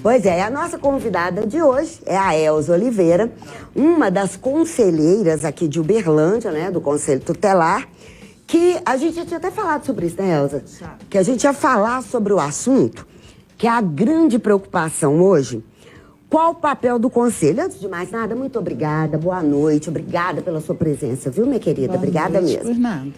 Pois é, a nossa convidada de hoje é a Elza Oliveira, uma das conselheiras aqui de Uberlândia, né, do Conselho Tutelar, que a gente já tinha até falado sobre isso, né, Elza? Que a gente ia falar sobre o assunto, que é a grande preocupação hoje. Qual o papel do Conselho? Antes de mais nada, muito obrigada, boa noite, obrigada pela sua presença, viu, minha querida? Boa Obrigada noite, mesmo. Por nada.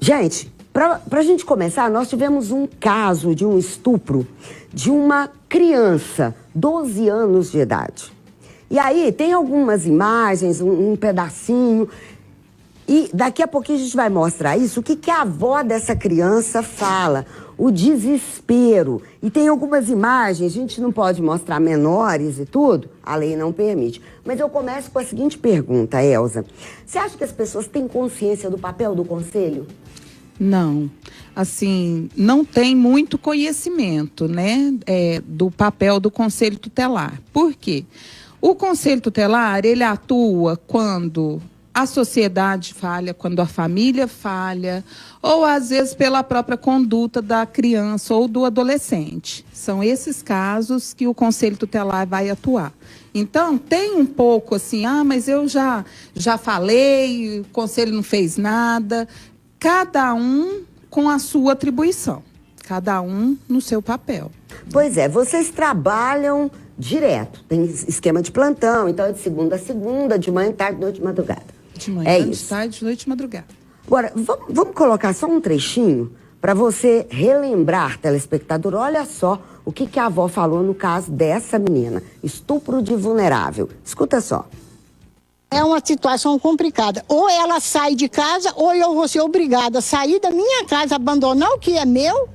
Gente, pra gente começar, nós tivemos um caso de um estupro de uma criança, 12 anos de idade. E aí, tem algumas imagens, um pedacinho, e daqui a pouquinho a gente vai mostrar isso, o que a avó dessa criança fala, o desespero. E tem algumas imagens, a gente não pode mostrar menores e tudo, a lei não permite. Mas eu começo com a seguinte pergunta, Elza. Você acha que as pessoas têm consciência do papel do Conselho? Não, assim, não tem muito conhecimento, né, do papel do Conselho Tutelar. Por quê? O Conselho Tutelar, ele atua quando a sociedade falha, quando a família falha, ou às vezes pela própria conduta da criança ou do adolescente. São esses casos que o Conselho Tutelar vai atuar. Então, tem um pouco assim, mas eu já falei, o Conselho não fez nada. Cada um com a sua atribuição, cada um no seu papel. Pois é, vocês trabalham direto, tem esquema de plantão, então é de segunda a segunda, de manhã, tarde, noite e madrugada. De manhã, de tarde, de noite e madrugada. Agora, vamos colocar só um trechinho para você relembrar, telespectador, olha só o que a avó falou no caso dessa menina, estupro de vulnerável. Escuta só. É uma situação complicada. Ou ela sai de casa, ou eu vou ser obrigada a sair da minha casa, abandonar o que é meu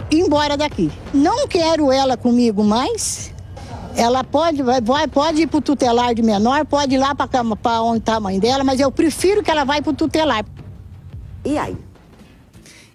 e ir embora daqui. Não quero ela comigo mais. Ela pode ir para o tutelar de menor, pode ir lá para onde está a mãe dela, mas eu prefiro que ela vá para o tutelar. E aí?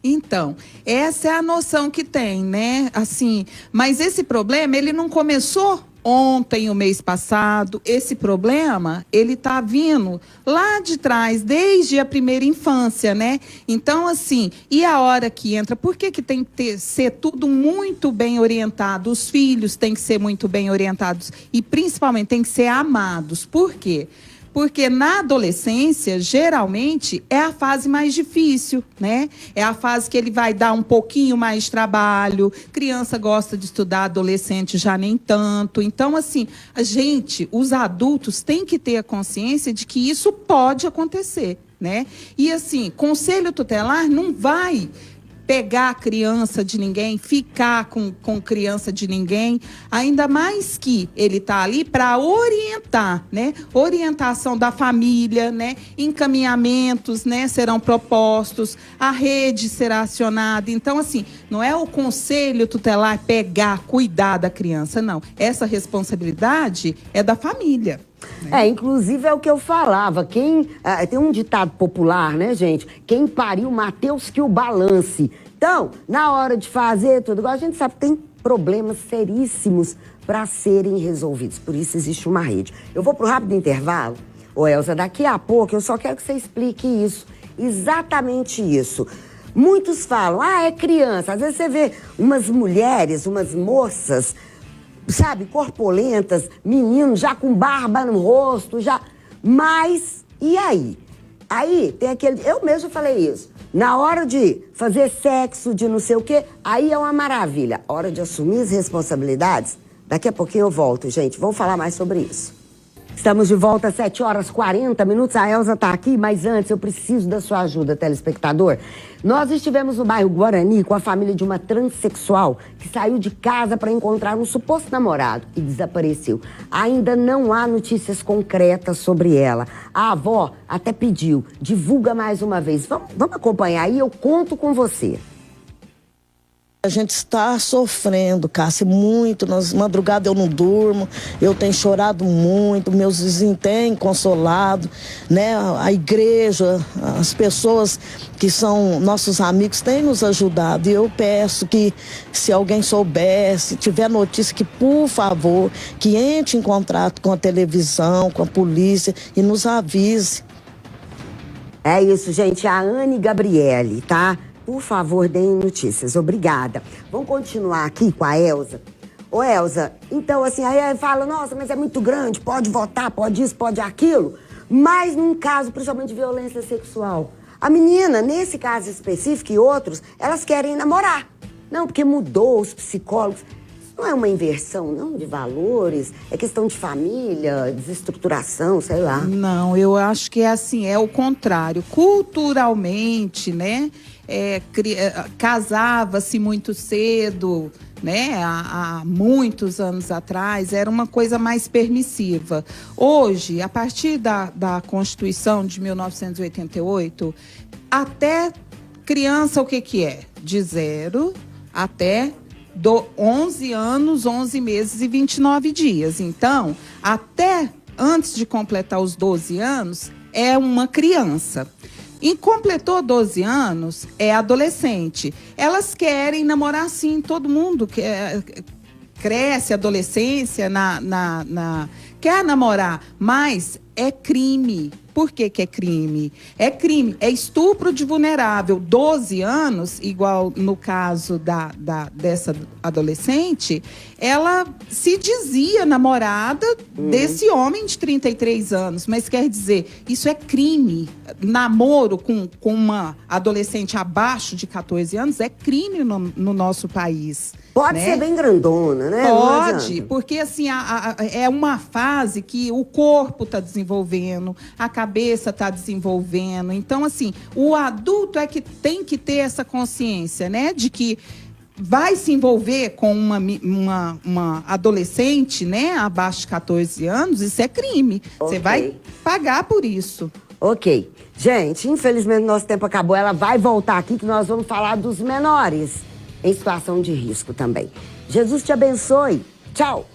Então, essa é a noção que tem, né? Assim, mas esse problema, ele não começou ontem, o mês passado. Esse problema, ele tá vindo lá de trás, desde a primeira infância, né? Então, assim, e a hora que entra, por que tem que ser tudo muito bem orientado? Os filhos têm que ser muito bem orientados e, principalmente, têm que ser amados. Por quê? Porque na adolescência, geralmente, é a fase mais difícil, né? É a fase que ele vai dar um pouquinho mais de trabalho. Criança gosta de estudar, adolescente já nem tanto. Então, assim, os adultos têm que ter a consciência de que isso pode acontecer, né? E, assim, Conselho Tutelar não vai pegar a criança de ninguém, ficar com criança de ninguém, ainda mais que ele está ali para orientar, né? Orientação da família, né? Encaminhamentos, né? Serão propostos, a rede será acionada. Então, assim, não é o Conselho Tutelar pegar, cuidar da criança, não. Essa responsabilidade é da família. Inclusive é o que eu falava, tem um ditado popular, né, gente? Quem pariu, Mateus que o balance. Então, na hora de fazer tudo, igual a gente sabe que tem problemas seríssimos para serem resolvidos, por isso existe uma rede. Eu vou para o rápido intervalo, Elza, daqui a pouco eu só quero que você explique isso, exatamente isso. Muitos falam, é criança, às vezes você vê umas mulheres, umas moças, sabe, corpulentas, meninos já com barba no rosto, mas, e aí? Aí tem aquele, eu mesmo falei isso, na hora de fazer sexo, de não sei o quê, aí é uma maravilha. Hora de assumir as responsabilidades, daqui a pouquinho eu volto, gente, vamos falar mais sobre isso. Estamos de volta às 7h40, a Elza está aqui, mas antes eu preciso da sua ajuda, telespectador. Nós estivemos no bairro Guarani com a família de uma transexual que saiu de casa para encontrar um suposto namorado e desapareceu. Ainda não há notícias concretas sobre ela. A avó até pediu, divulga mais uma vez. Vamos acompanhar aí, eu conto com você. A gente está sofrendo, Cássia, muito. Nas madrugadas eu não durmo, eu tenho chorado muito, meus vizinhos têm consolado, né? A igreja, as pessoas que são nossos amigos têm nos ajudado. E eu peço que, se alguém soubesse, tiver notícia, que, por favor, que entre em contato com a televisão, com a polícia e nos avise. É isso, gente. A Anne Gabriele, tá? Por favor, deem notícias. Obrigada. Vamos continuar aqui com a Elza. Ô, Elza, então, assim, aí fala, nossa, mas é muito grande, pode votar, pode isso, pode aquilo. Mas num caso, principalmente de violência sexual, a menina, nesse caso específico e outros, elas querem namorar. Não, porque mudou os psicólogos. Isso não é uma inversão, não, de valores? É questão de família, desestruturação, sei lá. Não, eu acho que é assim, é o contrário. Culturalmente, né, casava-se muito cedo, né, há muitos anos atrás, era uma coisa mais permissiva. Hoje, a partir da Constituição de 1988, até criança, o que é? De 0 até 11 anos, 11 meses e 29 dias. Então, até antes de completar os 12 anos, é uma criança. E completou 12 anos, é adolescente. Elas querem namorar sim, todo mundo cresce, adolescência, quer namorar, mas é crime. Por que é crime? É crime, é estupro de vulnerável. 12 anos, igual no caso dessa adolescente, ela se dizia namorada desse homem de 33 anos. Mas quer dizer, isso é crime. Namoro com uma adolescente abaixo de 14 anos é crime no nosso país. Pode ser bem grandona, né? Pode, porque assim, é uma fase que o corpo está desenvolvendo, a cabeça está desenvolvendo. Então, assim, o adulto é que tem que ter essa consciência, né? De que vai se envolver com uma adolescente, né? Abaixo de 14 anos, isso é crime. Você vai pagar por isso. Ok. Gente, infelizmente nosso tempo acabou. Ela vai voltar aqui que nós vamos falar dos menores em situação de risco também. Jesus te abençoe. Tchau.